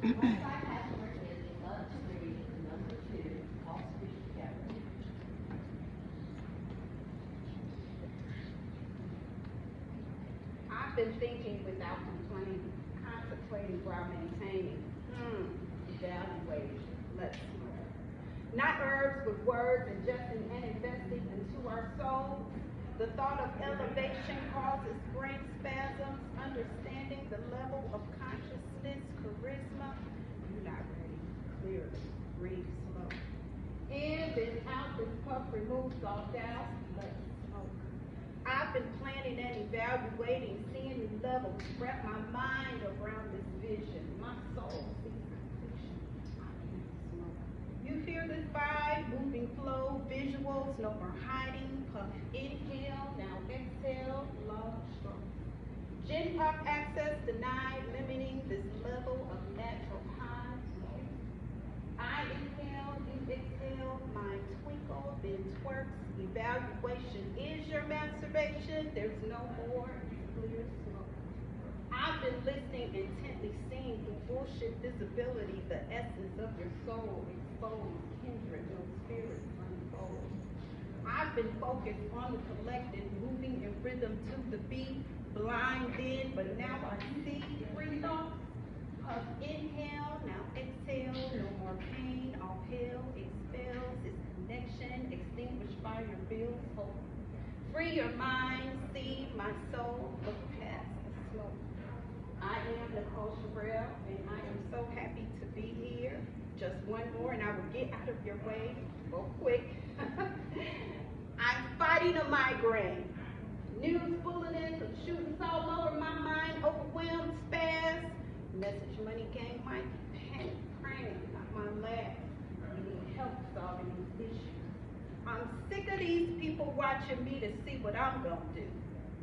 Multi-pastor is a love-to-read number 2, all speak together. I've been thinking without complaining, contemplating while maintaining. Evaluating. Let's swear. Not herbs with words, ingesting and investing into our souls. The thought of elevation causes brain spasms, understanding the level of consciousness, charisma. You're not ready. Clearly. Breathe slow. In, then out, this puff removes all doubt. Let's smoke. I've been planning and evaluating, seeing new levels, wrap my mind around this vision. My soul sees completion. I can't smoke. You hear this vibe, moving flow, visuals, no more hiding. Puff, inhale, now exhale, long stroke. Gin pop access denied, limiting this level of natural high. I inhale, you exhale, mind twinkle, then twerks. Evaluation is your masturbation. There's no more, it's clear smoke. I've been listening intently, seeing through bullshit visibility, the essence of your soul exposed, kindred, no spirits unfold. I've been focused on the collective, moving in rhythm to the beat, blinded, but now I see. Free thoughts. Puff, inhale, now exhale, no more pain, all hell expels this connection, extinguished by your bills, hope. Free your mind, see my soul, look past the smoke. I am Nichole Shirell, and I am so happy to be here. Just one more, and I will get out of your way. Go quick. I'm fighting a migraine. News bulletins of shootings all over my mind, overwhelmed, spaz. Message money gang might be panic, praying, not my last. We need help solving these issues. I'm sick of these people watching me to see what I'm gonna do.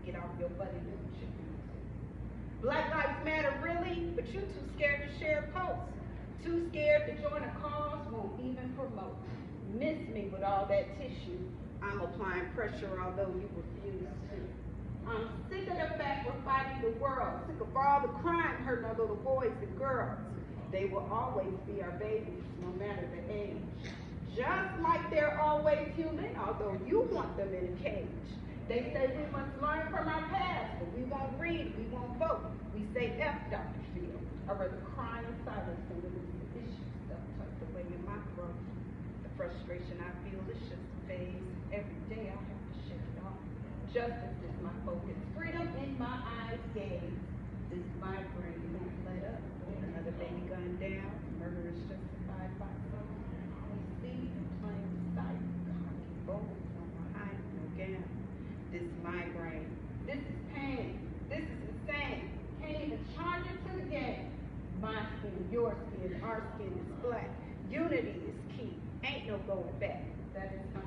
Get off your butt and do what you do. Black Lives Matter, really? But you too scared to share posts. Too scared to join a cause, won't even promote. Miss me with all that tissue. I'm applying pressure although you refuse to. I'm sick of the fact we're fighting the world, sick of all the crime hurting our little boys and girls. They will always be our babies, no matter the age. Just like they're always human, although you want them in a cage. They say we must learn from our past, but we won't read, we won't vote. We say F Dr. Phil. I'd rather cry in silence than to lose the issue stuff tucked away in my throat. The frustration I feel is just a phase. Every day I have to shake it off. Justice is my focus. Freedom in my eyes gaze. This migraine won't let up. Another baby gunned down. Murder is justified by some. We see in plain sight. Cocky bold on my high no gown. This migraine. This is pain. This is insane. Can't even charge it to the game. My skin, your skin, our skin is black. Unity is key. Ain't no going back. That is my